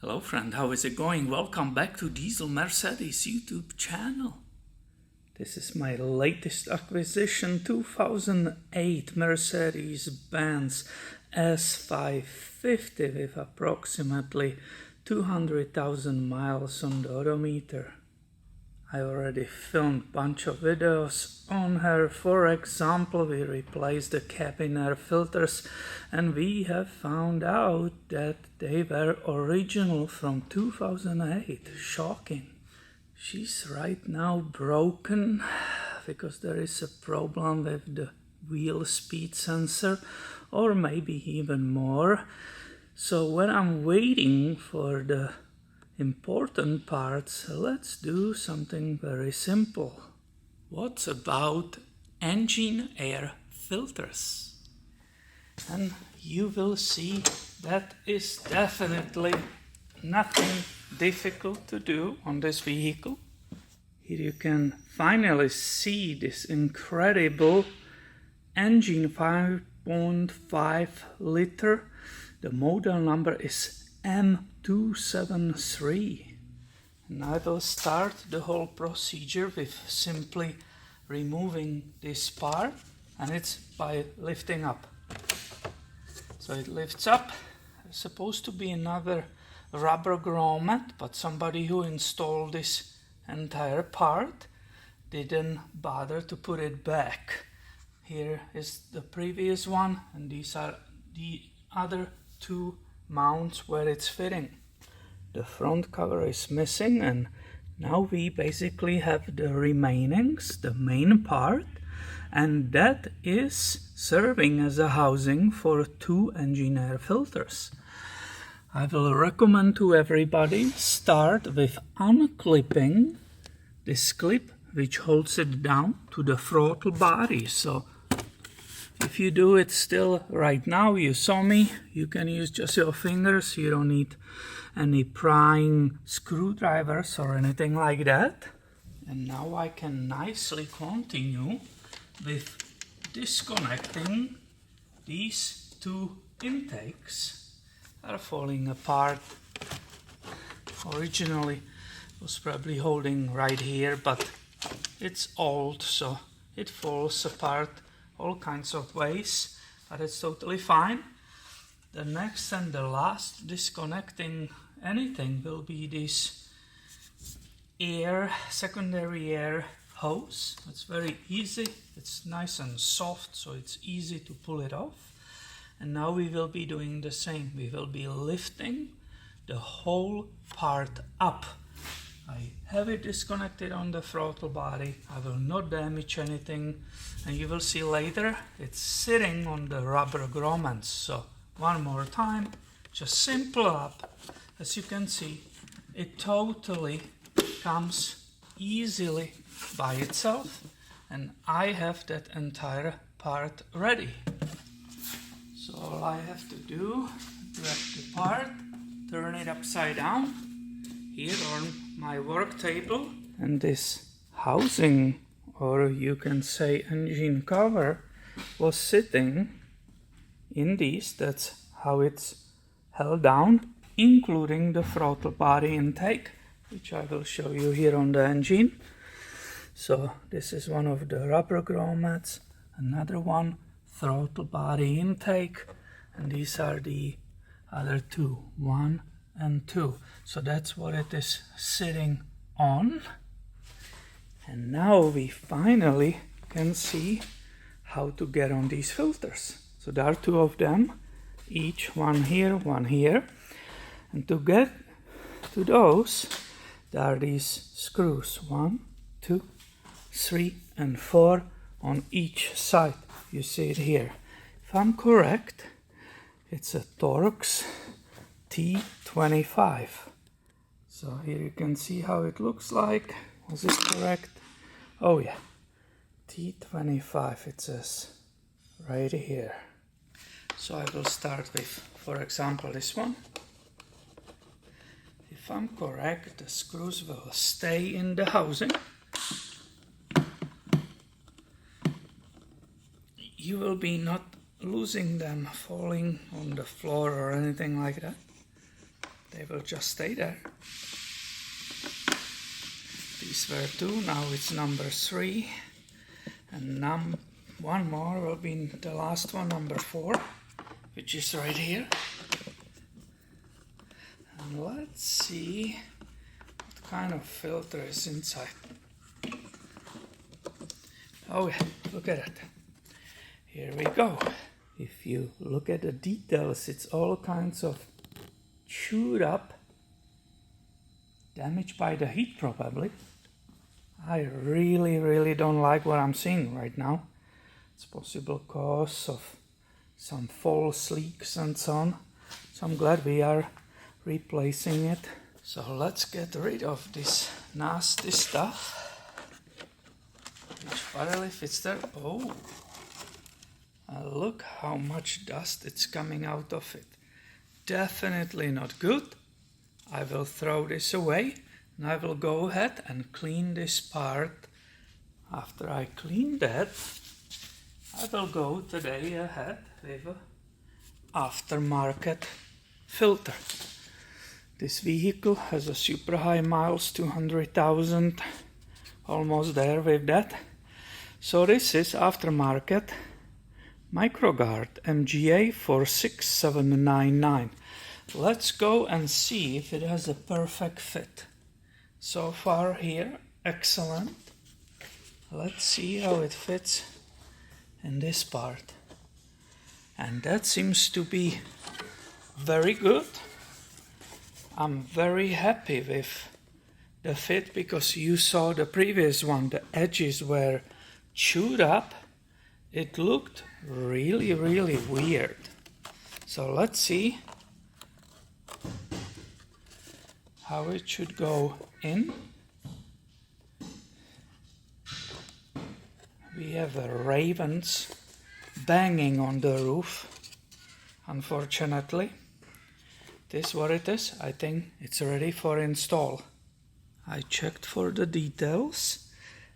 Hello friend, how is it going? Welcome back to Diesel Mercedes YouTube channel. This is my latest acquisition, 2008 Mercedes-Benz S550 with approximately 200,000 miles on the odometer. I already filmed a bunch of videos on her. For example, we replaced the cabin air filters and we have found out that they were original from 2008. Shocking. She's right now broken because there is a problem with the wheel speed sensor, or maybe even more. So when I'm waiting for the important parts, let's do something very simple. What about engine air filters? And you will see that is definitely nothing difficult to do on this vehicle. Here you can finally see this incredible engine, 5.5 liter. The model number is M273. And I will start the whole procedure with simply removing this part, and it's by lifting up. So it lifts up. There's supposed to be another rubber grommet, but somebody who installed this entire part didn't bother to put it back. Here is the previous one, and these are the other two mounts where it's fitting. The front cover is missing, and now we basically have the remainings, the main part, and that is serving as a housing for two engine air filters. I will recommend to everybody start with unclipping this clip which holds it down to the throttle body. So if you do it still right now, you saw me, you can use just your fingers. You don't need any prying screwdrivers or anything like that. And now I can nicely continue with disconnecting these two intakes. Are falling apart. Originally was probably holding right here, but it's old, so it falls apart all kinds of ways, but it's totally fine. The next and the last disconnecting anything will be this secondary air hose. It's very easy, it's nice and soft, so it's easy to pull it off. And now we will be doing the same. We will be lifting the whole part up. I have it disconnected on the throttle body. I will not damage anything, and you will see later it's sitting on the rubber grommets. So one more time, just simple up. As you can see, it totally comes easily by itself, and I have that entire part ready. So all I have to do, grab the part, turn it upside down here on my work table, and this housing, or you can say engine cover, was sitting in these. That's how it's held down, including the throttle body intake, which I will show you here on the engine. So this is one of the rubber grommets, another one throttle body intake, and these are the other two, 1 and 2. So that's what it is sitting on. And now we finally can see how to get on these filters. So there are two of them, each one here, one here. And to get to those, there are these screws, 1, 2, 3, and 4 on each side. You see it here. If I'm correct, it's a Torx T25. So here you can see how it looks like. Was it correct? Oh yeah, T25 it says right here. So I will start with, for example, this one. If I'm correct, the screws will stay in the housing. You will be not losing them falling on the floor or anything like that. they will just stay there. These were 2, now it's number 3, and one more will be the last one, number 4, which is right here. And let's see what kind of filter is inside. Oh yeah, look at it. Here we go. If you look at the details, it's all kinds of chewed up, damaged by the heat probably. I really don't like what I'm seeing right now. It's possible cause of some false leaks and so on. So I'm glad we are replacing it. So let's get rid of this nasty stuff. Which barely fits there. Oh, look how much dust it's coming out of it. Definitely not good. I will throw this away and I will go ahead and clean this part. After I clean that, I will go today ahead with an aftermarket filter. This vehicle has a super high miles, 200,000, almost there with that. So this is aftermarket MicroGuard MGA 46799. Let's go and see if it has a perfect fit. So far here, excellent. Let's see how it fits in this part. And that seems to be very good. I'm very happy with the fit because you saw the previous one, the edges were chewed up. It looked really weird. So let's see how it should go in. We have ravens banging on the roof, unfortunately. This is what it is. I think it's ready for install. I checked for the details,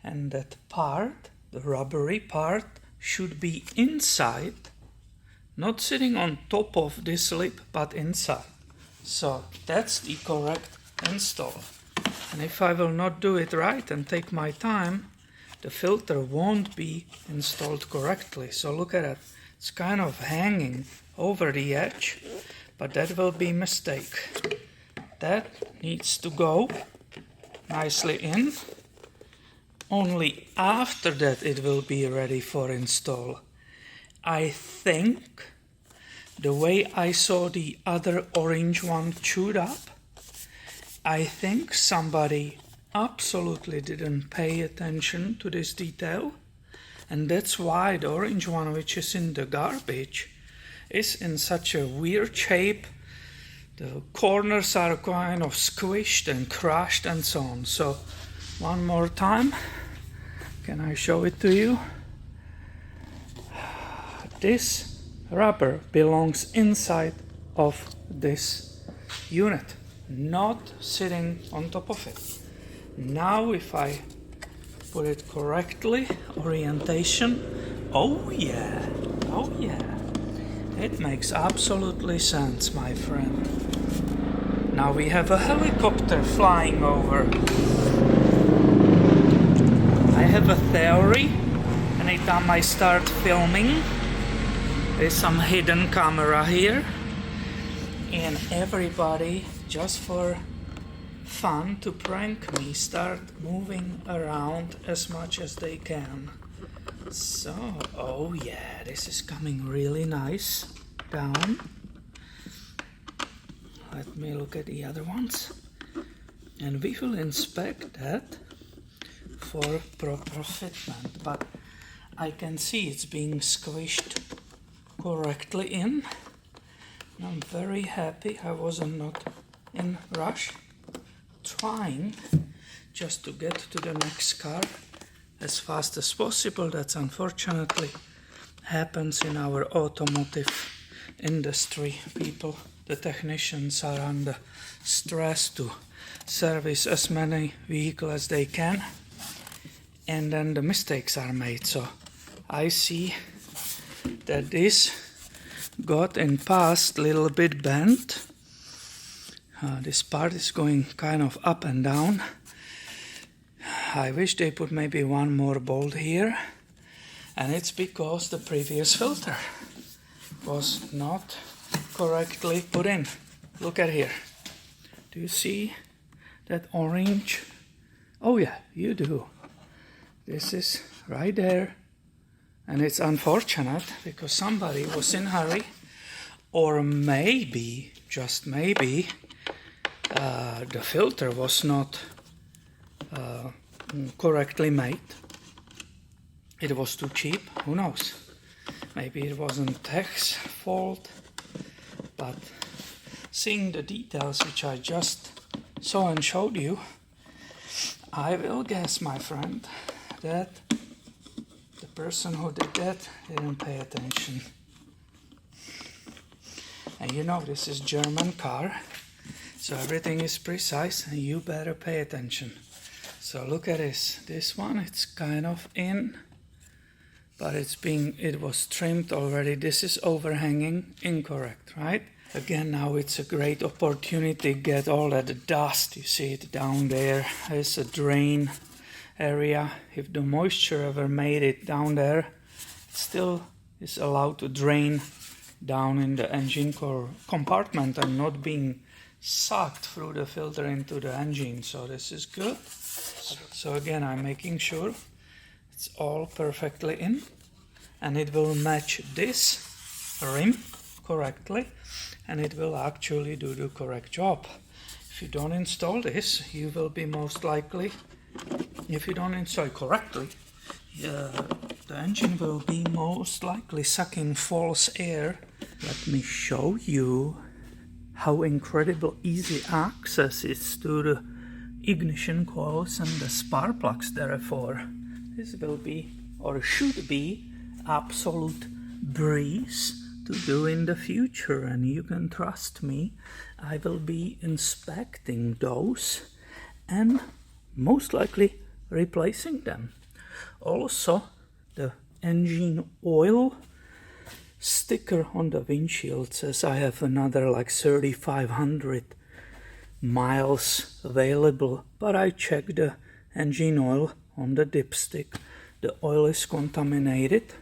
and that part, the rubbery part, should be inside, not sitting on top of this lip, but inside. So that's the correct install. And if I will not do it right and take my time, the filter won't be installed correctly. So look at it. It's kind of hanging over the edge, but that will be a mistake. That needs to go nicely in. Only after that it will be ready for install. I think the way I saw the other orange one chewed up, I think somebody absolutely didn't pay attention to this detail, and that's why the orange one, which is in the garbage, is in such a weird shape. The corners are kind of squished and crushed and so on. So one more time, can I show it to you? This rubber belongs inside of this unit, not sitting on top of it. Now if I put it correctly, orientation, oh yeah, it makes absolutely sense, my friend. Now we have a helicopter flying over. I have a theory. Anytime I start filming, there's some hidden camera here, and everybody, just for fun, to prank me, start moving around as much as they can. So, oh yeah, this is coming really nice down. Let me look at the other ones, and we will inspect that for proper fitment. But I can see it's being squished correctly in. I'm very happy I wasn't not in rush, trying just to get to the next car as fast as possible. That's unfortunately happens in our automotive industry. People, the technicians, are under stress to service as many vehicles as they can, and then the mistakes are made. So I see that this got in past a little bit bent. This part is going kind of up and down. I wish they put maybe one more bolt here, and it's because the previous filter was not correctly put in. Look at here. Do you see that orange? Oh yeah, you do. This is right there, and it's unfortunate because somebody was in a hurry, or maybe, just maybe, the filter was not correctly made. It was too cheap, who knows? Maybe it wasn't tech's fault, but seeing the details which I just saw and showed you, I will guess, my friend, that the person who did that didn't pay attention. And you know, this is German car, so everything is precise and you better pay attention. So look at this. This one, it's kind of in, but it was trimmed already. This is overhanging, incorrect, right? Again, now it's a great opportunity to get all that dust. You see it down there. There's a drain area. If the moisture ever made it down there, it still is allowed to drain down in the engine compartment and not being sucked through the filter into the engine. So this is good. So again, I'm making sure it's all perfectly in, and it will match this rim correctly, and it will actually do the correct job. If you don't install this, you will be most likely, if you don't install it correctly, the engine will be most likely sucking false air. Let me show you how incredible easy access is to the ignition coils and the spark plugs. Therefore, this will be, or should be, absolute breeze to do in the future, and you can trust me, I will be inspecting those and most likely replacing them. Also, the engine oil sticker on the windshield says I have another like 3,500 miles available, but I checked the engine oil on the dipstick. The oil is contaminated,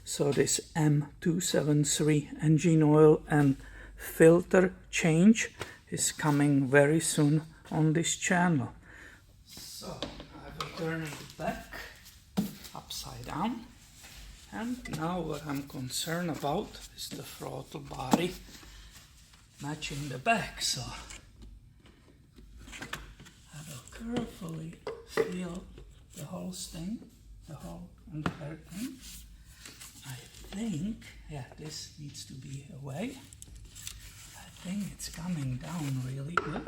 so this M273 engine oil and filter change is coming very soon on this channel. So I will turn it back upside down, and now what I'm concerned about is the throttle body matching the back. So I will carefully feel the whole thing, the whole entire thing. I think, yeah, this needs to be away. I think it's coming down really good.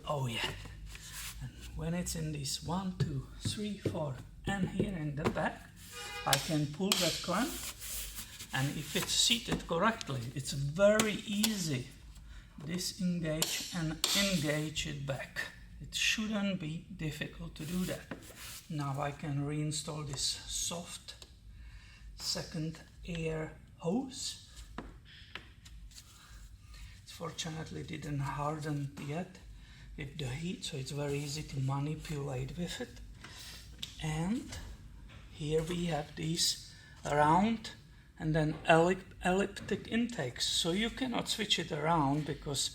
Oh yeah. And when it's in this 1, 2, 3, 4, and here in the back, I can pull that clamp, and if it's seated correctly, it's very easy. Disengage and engage it back. It shouldn't be difficult to do that. Now I can reinstall this soft second air hose. It fortunately didn't harden yet with the heat, so it's very easy to manipulate with it. And here we have these round and then elliptic intakes, so you cannot switch it around because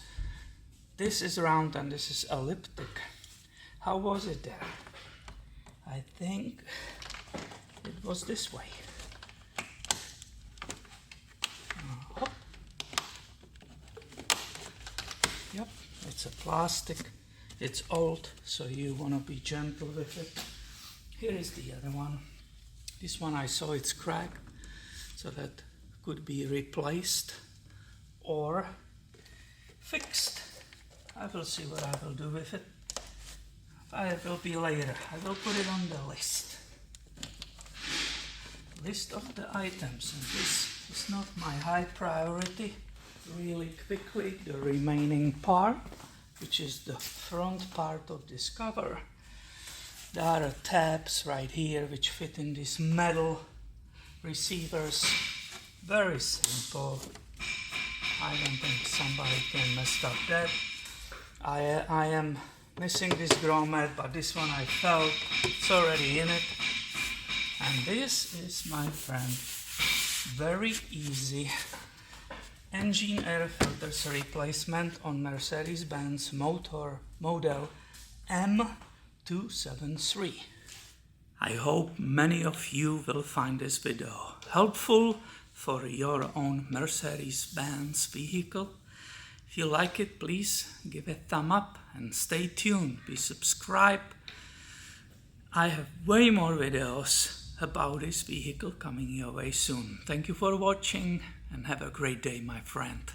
this is round and this is elliptic. How was it there? I think it was this way. Yep, it's a plastic, it's old, so you want to be gentle with it. Here is the other one. This one I saw it's cracked, so that could be replaced or fixed. I will see what I will do with it. It will be later. I will put it on the list. List of the items, and this is not my high priority. Really quickly, the remaining part, which is the front part of this cover. There are tabs right here which fit in these metal receivers. Very simple. I don't think somebody can mess up that. I am missing this grommet, but this one I felt it's already in it. And this is, my friend, very easy engine air filters replacement on Mercedes-Benz motor model M273. I hope many of you will find this video helpful for your own Mercedes-Benz vehicle. If you like it, please give a thumb up and stay tuned. Be subscribed. I have way more videos about this vehicle coming your way soon. Thank you for watching and have a great day, my friend.